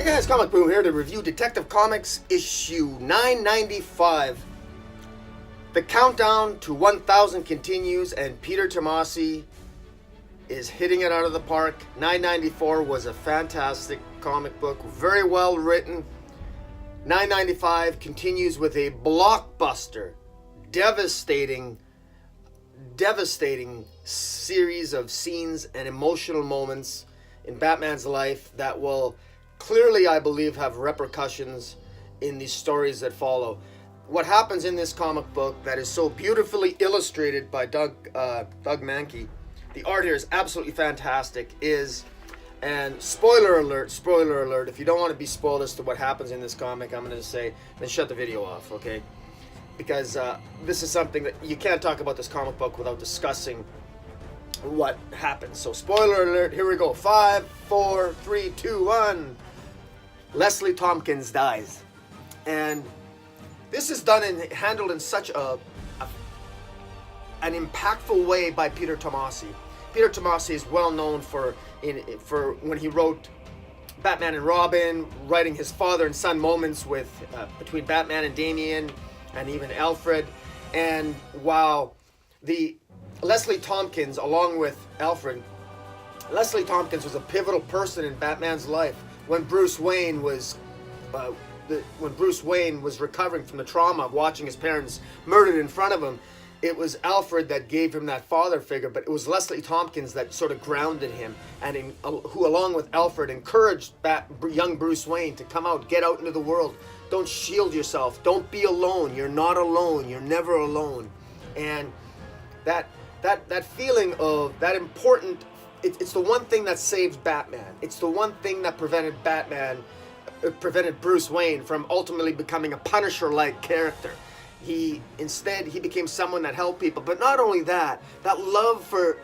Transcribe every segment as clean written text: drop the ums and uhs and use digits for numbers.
Hey guys, Comic Boom here to review Detective Comics issue 995. The countdown to 1000 continues and Peter Tomasi is hitting it out of the park. 994 was a fantastic comic book, very well written. 995 continues with a blockbuster, devastating series of scenes and emotional moments in Batman's life that will clearly, I believe, have repercussions in the stories that follow. What happens in this comic book that is so beautifully illustrated by Doug Mahnke, the art here is absolutely fantastic, and spoiler alert, if you don't want to be spoiled as to what happens in this comic, I'm going to say, then shut the video off, okay? Because this is something that you can't talk about this comic book without discussing what happens. So spoiler alert, here we go. 5, 4, 3, 2, 1. Leslie Tompkins dies, and this is done and handled in such an impactful way by Peter Tomasi. Peter Tomasi is well known for when he wrote Batman and Robin, writing his father and son moments with between Batman and Damian, and even Alfred. And while the Leslie Tompkins, along with Alfred, Leslie Tompkins was a pivotal person in Batman's life. When Bruce Wayne was recovering from the trauma of watching his parents murdered in front of him, it was Alfred that gave him that father figure, but it was Leslie Tompkins that sort of grounded him, and who, along with Alfred, encouraged young Bruce Wayne to come out, get out into the world. Don't shield yourself. Don't be alone. You're not alone. You're never alone. And that feeling of that important. It's the one thing that saved Batman. It's the one thing that prevented Bruce Wayne from ultimately becoming a Punisher-like character. He became someone that helped people. But not only that, that love for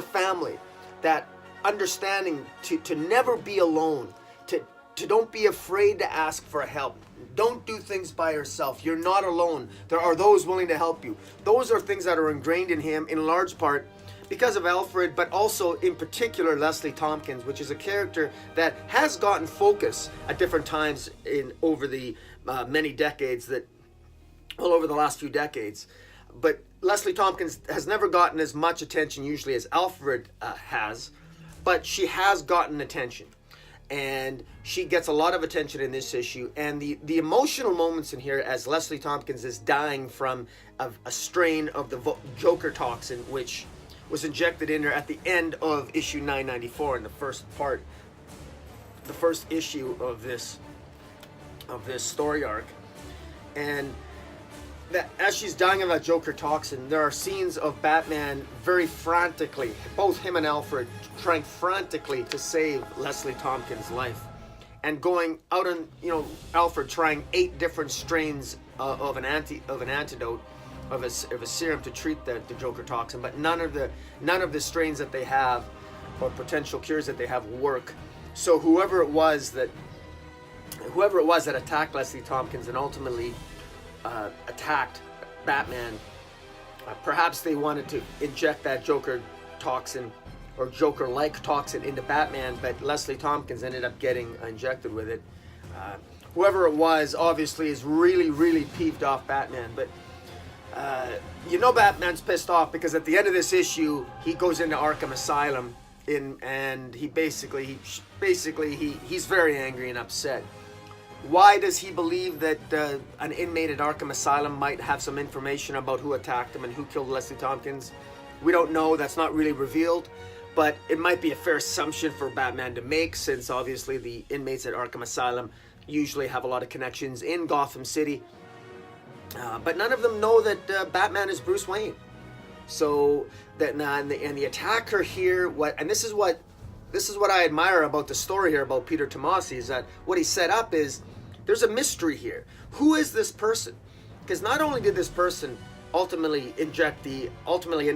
family, that understanding to never be alone, to don't be afraid to ask for help. Don't do things by yourself. You're not alone. There are those willing to help you. Those are things that are ingrained in him in large part because of Alfred, but also in particular Leslie Tompkins, which is a character that has gotten focus at different times over the many decades over the last few decades. But Leslie Tompkins has never gotten as much attention usually as Alfred has, but she has gotten attention. And she gets a lot of attention in this issue, and the emotional moments in here as Leslie Tompkins is dying from a strain of the Joker toxin, which was injected in her at the end of issue 994 in the first issue of this story arc. And that as she's dying of that Joker toxin, there are scenes of Batman very frantically, both him and Alfred, trying frantically to save Leslie Tompkins' life, and going out on, Alfred trying 8 different strains of an antidote, of a serum to treat the Joker toxin, but none of the strains that they have or potential cures that they have work. So whoever it was that attacked Leslie Tompkins and ultimately attacked Batman, perhaps they wanted to inject that Joker toxin or Joker-like toxin into Batman, but Leslie Tompkins ended up getting injected with it. Whoever it was obviously is really, really peeved off Batman, but Batman's pissed off because at the end of this issue he goes into Arkham Asylum and he's very angry and upset. Why does he believe that an inmate at Arkham Asylum might have some information about who attacked him and who killed Leslie Tompkins? We don't know. That's not really revealed, but it might be a fair assumption for Batman to make, since obviously the inmates at Arkham Asylum usually have a lot of connections in Gotham City. But none of them know that Batman is Bruce Wayne. So that and the attacker here, this is what I admire about the story here about Peter Tomasi, is that what he set up is there's a mystery here. Who is this person? Because not only did this person ultimately end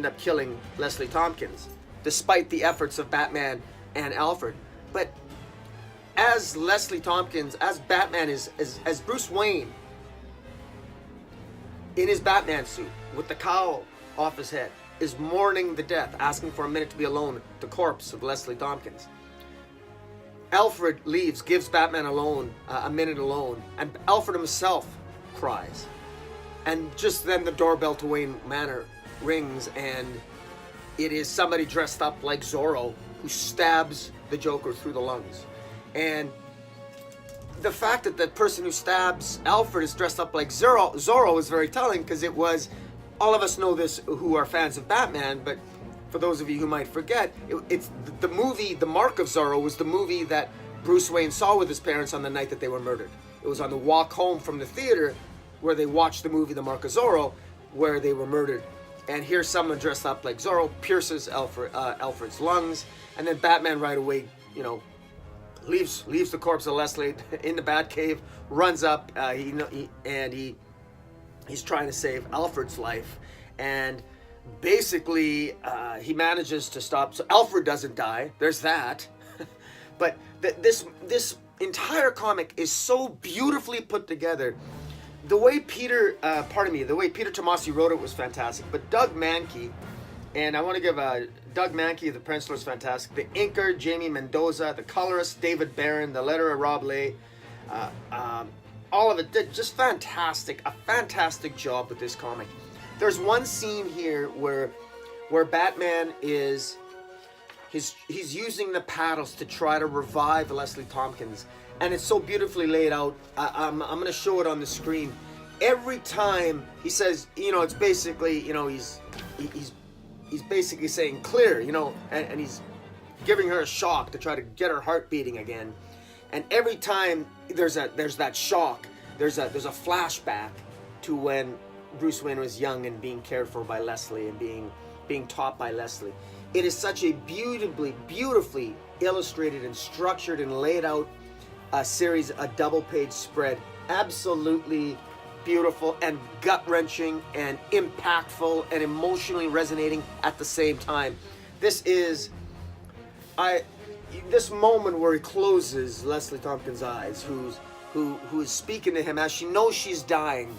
up killing Leslie Tompkins, despite the efforts of Batman and Alfred, but as Leslie Tompkins, as Batman as Bruce Wayne, in his Batman suit with the cowl off his head, is mourning the death, asking for a minute to be alone, the corpse of Leslie Tompkins. Alfred leaves, gives Batman alone, a minute alone, and Alfred himself cries. And just then the doorbell to Wayne Manor rings, and it is somebody dressed up like Zorro who stabs the Joker through the lungs. And the fact that the person who stabs Alfred is dressed up like Zorro is very telling, because it was, all of us know this who are fans of Batman, but for those of you who might forget, it's the movie, The Mark of Zorro was the movie that Bruce Wayne saw with his parents on the night that they were murdered. It was on the walk home from the theater where they watched the movie The Mark of Zorro, where they were murdered. And here's someone dressed up like Zorro, pierces Alfred's lungs, and then Batman right away, you know, leaves the corpse of Leslie in the Batcave, runs up, he's trying to save Alfred's life, and basically he manages to stop. So Alfred doesn't die. There's that. But this entire comic is so beautifully put together. The way Peter Tomasi wrote it was fantastic. But Doug Mahnke, and I want to give Doug Mahnke, the penciler, is fantastic. The inker, Jamie Mendoza, the colorist, David Barron, the letterer, Rob Lay, all of it did just fantastic. A fantastic job with this comic. There's one scene here where Batman is he's using the paddles to try to revive Leslie Tompkins, and it's so beautifully laid out. I'm going to show it on the screen. Every time he says, you know, it's basically, you know, he's basically saying clear, you know, and he's giving her a shock to try to get her heart beating again. And every time there's that shock, there's a flashback to when Bruce Wayne was young and being cared for by Leslie and being taught by Leslie. It is such a beautifully illustrated and structured and laid out series, a double-page spread. Absolutely beautiful and gut-wrenching and impactful and emotionally resonating at the same time. This is this moment where he closes Leslie Tompkins' eyes, who is speaking to him as she knows she's dying,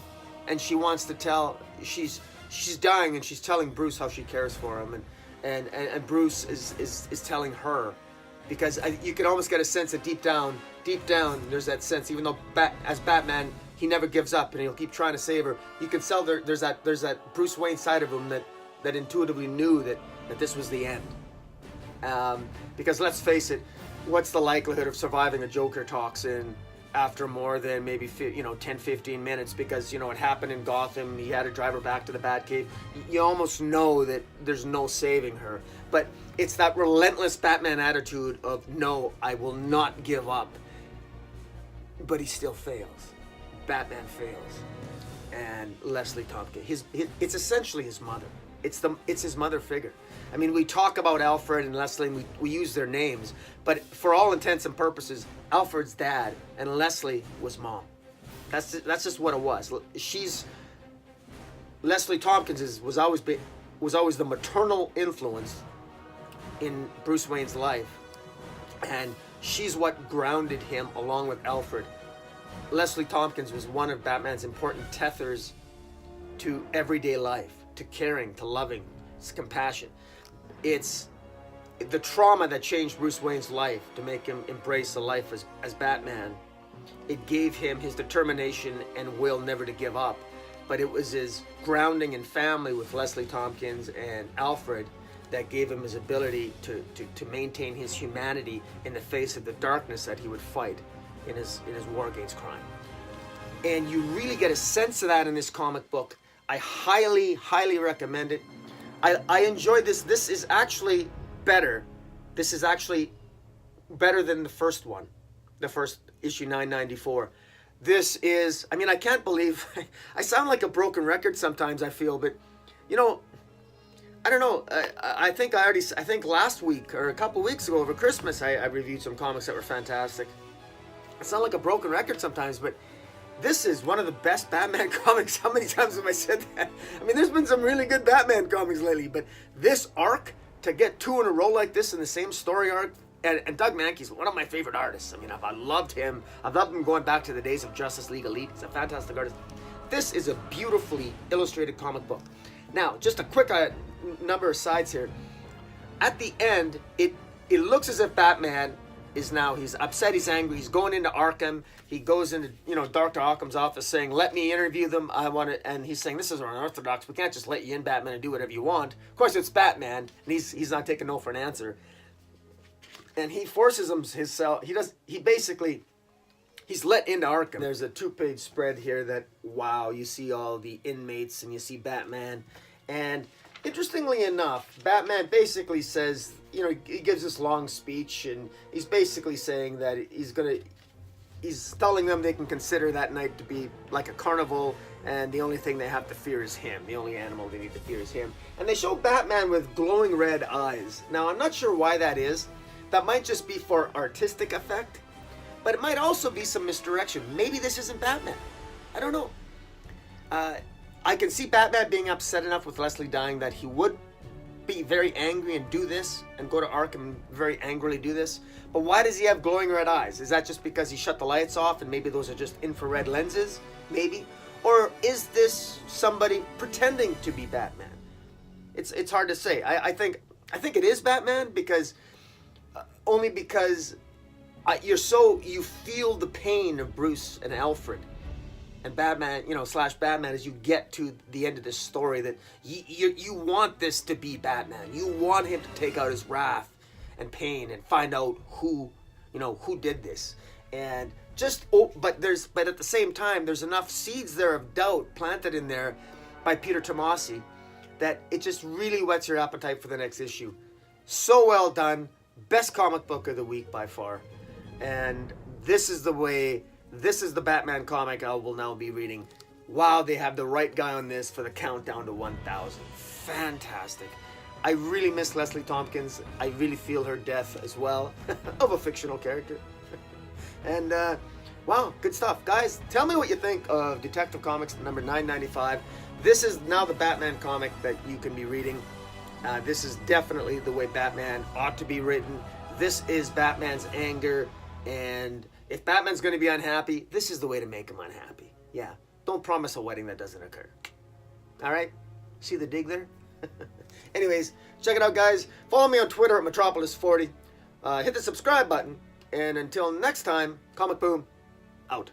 and she wants to tell she's dying, and she's telling Bruce how she cares for him, and Bruce is telling her, because you can almost get a sense that deep down there's that sense, even though as Batman he never gives up and he'll keep trying to save her, you can tell there's that Bruce Wayne side of him that intuitively knew that this was the end. Because let's face it, what's the likelihood of surviving a Joker toxin after more than maybe 10-15 minutes? Because it happened in Gotham, he had to drive her back to the Batcave. You almost know that there's no saving her. But it's that relentless Batman attitude of, no, I will not give up. But he still fails. Batman fails. And Leslie Tompkins, it's essentially his mother. It's his mother figure. I mean, we talk about Alfred and Leslie, and we use their names, but for all intents and purposes, Alfred's dad and Leslie was mom. That's just what it was. Leslie Tompkins was always the maternal influence in Bruce Wayne's life, and she's what grounded him along with Alfred. Leslie Tompkins was one of Batman's important tethers to everyday life, to caring, to loving, it's compassion. It's the trauma that changed Bruce Wayne's life to make him embrace the life as Batman. It gave him his determination and will never to give up. But it was his grounding in family with Leslie Tompkins and Alfred that gave him his ability to maintain his humanity in the face of the darkness that he would fight in his war against crime. And you really get a sense of that in this comic book. I highly, highly recommend it. I enjoyed this. This is actually better. This is actually better than the first one, the first issue 994. This is, I mean, I can't believe, I sound like a broken record sometimes, I feel, but, I don't know. I think last week or a couple weeks ago over Christmas, I reviewed some comics that were fantastic. I sound like a broken record sometimes, but this is one of the best Batman comics. How many times have I said that? I mean, there's been some really good Batman comics lately, but this arc, to get two in a row like this in the same story arc, and Doug Mahnke's one of my favorite artists. I mean, I loved him. I've loved him going back to the days of Justice League Elite. He's a fantastic artist. This is a beautifully illustrated comic book. Now, just a quick number of sides here. At the end, it looks as if Batman is now, he's upset, he's angry, he's going into Arkham. He goes into, Dr. Ockham's office saying, let me interview them. I want it. And he's saying, this is unorthodox. We can't just let you in, Batman, and do whatever you want. Of course, it's Batman, and he's not taking no for an answer. And he forces him his cell. He's let into Arkham. There's a 2-page spread here that, wow, you see all the inmates and you see Batman. And interestingly enough, Batman basically says, he gives this long speech, and he's basically saying that he's telling them they can consider that night to be like a carnival, and the only thing they have to fear is him. The only animal they need to fear is him. And they show Batman with glowing red eyes. Now, I'm not sure why that is. That might just be for artistic effect, but it might also be some misdirection. Maybe this isn't Batman. I don't know. I can see Batman being upset enough with Leslie dying that he would be very angry and do this, and go to Arkham and very angrily do this. But why does he have glowing red eyes? Is that just because he shut the lights off and maybe those are just infrared lenses? Maybe? Or is this somebody pretending to be Batman? It's hard to say. I think it is Batman because only because you feel the pain of Bruce and Alfred. And Batman, slash Batman, as you get to the end of this story, that you want this to be Batman. You want him to take out his wrath and pain and find out who did this. And but at the same time, there's enough seeds there of doubt planted in there by Peter Tomasi that it just really whets your appetite for the next issue. So well done. Best comic book of the week by far. And this is the Batman comic I will now be reading. Wow, they have the right guy on this for the countdown to 1,000. Fantastic. I really miss Leslie Tompkins. I really feel her death as well of a fictional character. And wow, good stuff. Guys, tell me what you think of Detective Comics number 995. This is now the Batman comic that you can be reading. This is definitely the way Batman ought to be written. This is Batman's anger, and if Batman's going to be unhappy, this is the way to make him unhappy. Yeah, don't promise a wedding that doesn't occur. All right? See the dig there? Anyways, check it out, guys. Follow me on Twitter at Metropolis40. Hit the subscribe button. And until next time, Comic Boom, out.